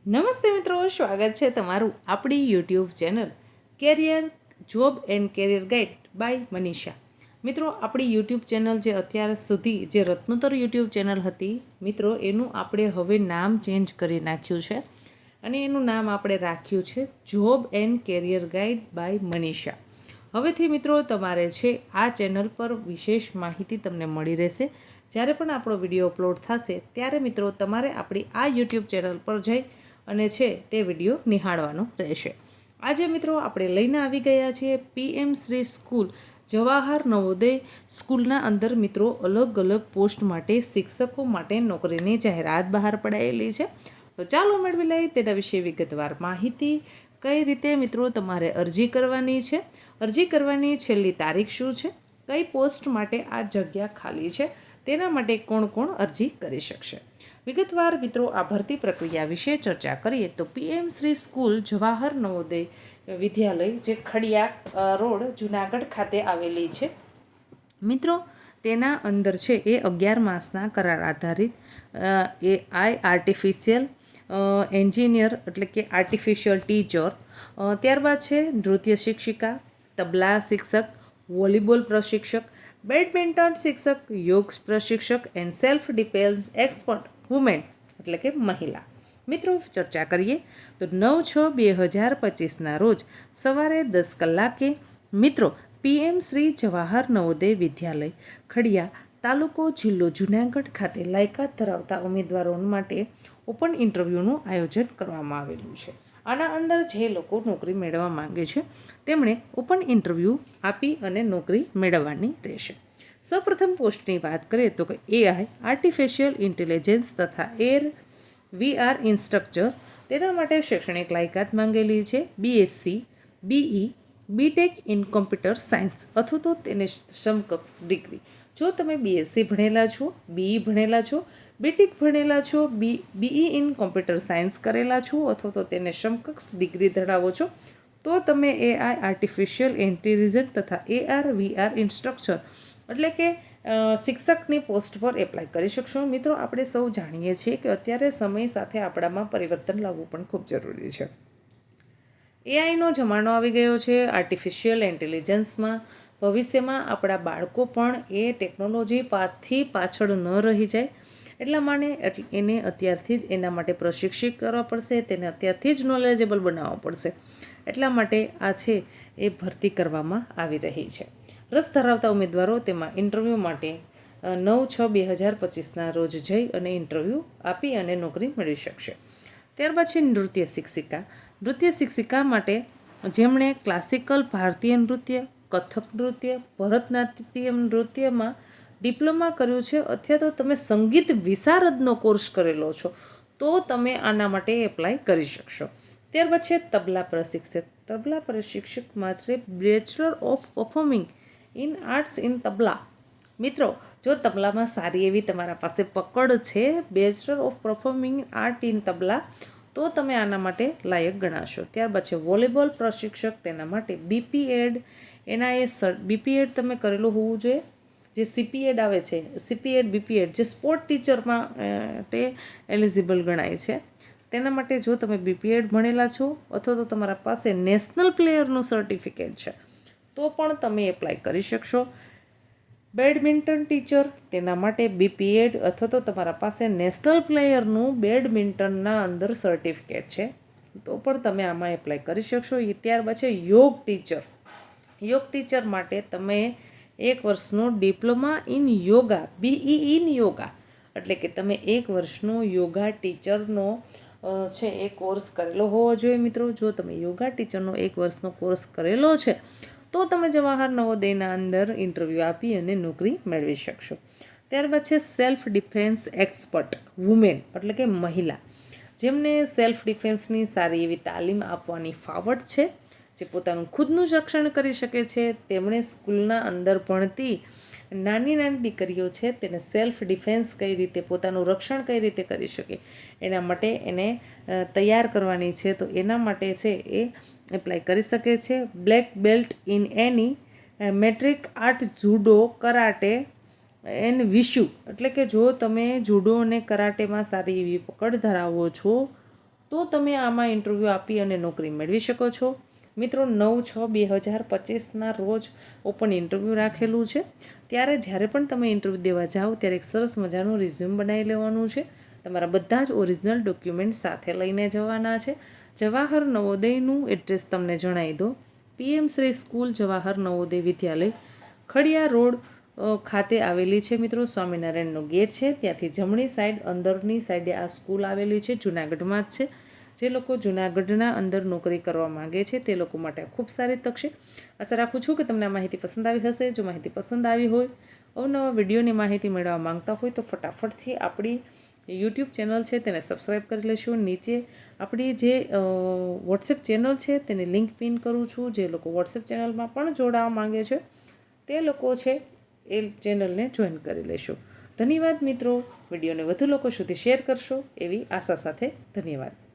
નમસ્તે મિત્રો, સ્વાગત છે તમારું આપણી YouTube channel career job and career guide by Manisha. મિત્રો, આપણી યુટ્યુબ ચેનલ જે અત્યાર સુધી જે રત્નોત્તર યુટ્યુબ ચેનલ હતી મિત્રો, એનું આપણે હવે નામ ચેન્જ કરી નાખ્યું છે અને એનું નામ આપણે રાખ્યું છે job and career guide by Manisha. હવેથી મિત્રો તમારે છે આ ચેનલ પર વિશેષ માહિતી તમને મળી રહેશે. જ્યારે પણ આપણો વિડીયો અપલોડ થશે ત્યારે મિત્રો તમારે આપણી આ યુટ્યુબ ચેનલ પર જઈ અને છે તે વિડીયો નિહાળવાનો રહેશે. આજે મિત્રો આપણે લઈને આવી ગયા છીએ પીએમ શ્રી સ્કૂલ જવાહર નવોદય સ્કૂલના અંદર મિત્રો અલગ અલગ પોસ્ટ માટે શિક્ષકો માટે નોકરીની જાહેરાત બહાર પડાયેલી છે. તો ચાલો મેળવી લઈએ તેના વિશે વિગતવાર માહિતી. કઈ રીતે મિત્રો તમારે અરજી કરવાની છે, અરજી કરવાની છેલ્લી તારીખ શું છે, કઈ પોસ્ટ માટે આ જગ્યા ખાલી છે, તેના માટે કોણ કોણ અરજી કરી શકશે. વિગતવાર મિત્રો આ ભરતી પ્રક્રિયા વિશે ચર્ચા કરીએ તો પીએમ શ્રી સ્કૂલ જવાહર નવોદય વિદ્યાલય જે ખડિયા રોડ જુનાગઢ ખાતે આવેલી છે મિત્રો, તેના અંદર છે એ 11 માસના કરાર આધારિત એઆઈ આર્ટિફિશિયલ એન્જિનિયર એટલે કે આર્ટિફિશિયલ ટીચર, ત્યારબાદ છે નૃત્ય શિક્ષિકા, તબલા શિક્ષક, વોલીબોલ પ્રશિક્ષક, બેડમિન્ટન શિક્ષક, યોગ પ્રશિક્ષક and self defence expert women એટલે કે મહિલા. મિત્રો ચર્ચા કરીએ તો 9/6/2025ના રોજ સવારે 10 કલાકે મિત્રો પીએમ શ્રી જવાહર નવોદય વિદ્યાલય ખડિયા તાલુકો જિલ્લો જુનાગઢ ખાતે લાયકાત ધરાવતા ઉમેદવારો માટે ઓપન ઇન્ટરવ્યૂનું આયોજન કરવામાં આવેલું છે. આના અંદર જે લોકો નોકરી મેળવવા માંગે છે તેમણે ઓપન ઇન્ટરવ્યૂ આપી અને નોકરી મેળવવાની રહેશે. સૌપ્રથમ પોસ્ટની વાત કરીએ તો કે એઆઈ આર્ટિફિશિયલ ઇન્ટેલિજન્સ તથા વીઆર ઇન્સ્ટ્રક્ચર, તેના માટે શૈક્ષણિક લાયકાત માંગેલી છે BSc, BE, BTech in computer science અથવા તો તેને સમકક્ષ ડિગ્રી. જો તમે બીએસસી ભણેલા છો, બીઈ ભણેલા છો, બીટેક ભણેલા છો, બીઈ ઇન કોમ્પ્યુટર સાયન્સ કરેલા છો અથવા તો તેને સમકક્ષ ડિગ્રી ધરાવો છો તો તમે એઆઈ આર્ટિફિશિયલ ઇન્ટેલિજન્સ તથા વીઆર ઇન્સ્ટ્રક્ચર એટલે કે શિક્ષકની પોસ્ટ પર એપ્લાય કરી શકશો. મિત્રો આપણે સૌ જાણીએ છીએ કે અત્યારે સમય સાથે આપણામાં પરિવર્તન લાવવું પણ ખૂબ જરૂરી છે. એઆઈનો જમાનો આવી ગયો છે. આર્ટિફિશિયલ ઇન્ટેલિજન્સમાં ભવિષ્યમાં આપણા બાળકો પણ એ ટેકનોલોજી પાસથી પાછળ ન રહી જાય એટલા માટે એને અત્યારથી જ એના માટે પ્રશિક્ષિત કરવા પડશે, તેને અત્યારથી જ નોલેજેબલ બનાવવા પડશે. એટલા માટે આ છે એ ભરતી કરવામાં આવી રહી છે. રસ ધરાવતા ઉમેદવારો તેમાં ઇન્ટરવ્યૂ માટે 9/6/2025ના રોજ જઈ અને ઇન્ટરવ્યૂ આપી અને નોકરી મેળવી શકશે. ત્યારબાદ છે નૃત્ય શિક્ષિકા. નૃત્ય શિક્ષિકા માટે જેમણે ક્લાસિકલ ભારતીય નૃત્ય, કથક નૃત્ય, ભરતનાટ્યમ નૃત્યમાં ડિપ્લોમા કર્યું છે અથવા તો તમે સંગીત વિશારદનો કોર્સ કરેલો છો તો તમે આના માટે એપ્લાય કરી શકશો. ત્યારબાદ છે તબલા પ્રશિક્ષક. તબલા પ્રશિક્ષક માત્ર bachelor of performing in arts in tabla. મિત્રો જો તબલામાં સારી એવી તમારા પાસે પકડ છે, bachelor of performing art in tabla, તો તમે આના માટે લાયક ગણાશો. ત્યારબાદ છે વોલીબોલ પ્રશિક્ષક. તેના માટે બીપીએડ બીપીએડ તમે કરેલું હોવું જોઈએ. જે સીપીએડ આવે છે, સીપીએડ બીપીએડ જે સ્પોર્ટ ટીચરમાં તે એલિજિબલ ગણાય છે. તેના માટે જો તમે બીપીએડ ભણેલા છો અથવા તો તમારા પાસે નેશનલ પ્લેયરનું સર્ટિફિકેટ છે તો પણ તમે એપ્લાય કરી શકશો. બેડમિન્ટન ટીચર, તેના માટે બીપીએડ અથવા તો તમારા પાસે નેશનલ પ્લેયરનું બેડમિન્ટનના અંદર સર્ટિફિકેટ છે તો પણ તમે આમાં એપ્લાય કરી શકશો. ત્યારબાદ છે યોગ ટીચર. યોગ ટીચર માટે તમે 1 વર્ષનો diploma in yoga, BE in yoga એટલે કે તમે 1 વર્ષનો યોગા ટીચરનો છે એ કોર્સ કરેલો હોવો જોઈએ. મિત્રો જો તમે યોગા ટીચરનો 1 વર્ષનો કોર્સ કરેલો છે તો તમે જવાહર નવોદયના અંદર ઇન્ટરવ્યૂ આપી અને નોકરી મેળવી શકશો. ત્યારબાદ છે સેલ્ફ ડિફેન્સ એક્સપર્ટ વુમેન એટલે કે મહિલા, જેમને સેલ્ફ ડિફેન્સની સારી એવી તાલીમ આપવાની ફાવટ છે, જે પોતાનું ખુદનું રક્ષણ કરી શકે છે. તેમણે સ્કૂલના અંદર ભણતી નાની નાની દીકરીઓ છે તેને સેલ્ફ ડિફેન્સ કઈ રીતે, પોતાનું રક્ષણ કઈ રીતે કરી શકે એના માટે એને તૈયાર કરવાની છે. તો એના માટે છે એ એપ્લાય કરી શકે છે. Black belt in any martial art, judo, karate and wushu એટલે કે જો તમે જુડો અને કરાટેમાં સારી એવી પકડ ધરાવો છો તો તમે આમાં ઇન્ટરવ્યૂ આપી અને નોકરી મેળવી શકો છો. મિત્રો 9/6/2025ના રોજ ઓપન ઇન્ટરવ્યૂ રાખેલું છે. ત્યારે જ્યારે પણ તમે ઇન્ટરવ્યૂ દેવા જાઓ ત્યારે એક સરસ મજાનું રિઝ્યુમ બનાવી લેવાનું છે. તમારા બધા જ ઓરિજિનલ ડોક્યુમેન્ટ સાથે લઈને જવાના છે. જવાહર નવોદયનું એડ્રેસ તમને જણાવી દો. PM શ્રી સ્કૂલ જવાહર નવોદય વિદ્યાલય ખડિયા રોડ ખાતે આવેલી છે. મિત્રો સ્વામિનારાયણનો ગેટ છે, ત્યાંથી જમણી સાઈડ અંદરની સાઈડે આ સ્કૂલ આવેલી છે. જૂનાગઢમાં જ છે. જે લોકો જૂનાગઢના અંદર નોકરી કરવા માંગે છે તે લોકો માટે ખૂબ સારી તક છે. આશા રાખું છું કે તમને આ માહિતી પસંદ આવી હશે. જો માહિતી પસંદ આવી હોય, અવનવા વિડીયોની માહિતી મેળવવા માંગતા હોય તો ફટાફટથી આપણી YouTube ચેનલ છે તેને સબસ્ક્રાઈબ કરી લેશો. નીચે આપણી જે વોટ્સએપ ચેનલ છે તેની લિંક પિન કરું છું. જે લોકો વોટ્સએપ ચેનલમાં પણ જોડાવા માંગે છે તે લોકો છે એ ચેનલને જોઈન કરી લેશો. ધન્યવાદ મિત્રો. વિડીયોને વધુ લોકો સુધી શેર કરશો એવી આશા સાથે ધન્યવાદ.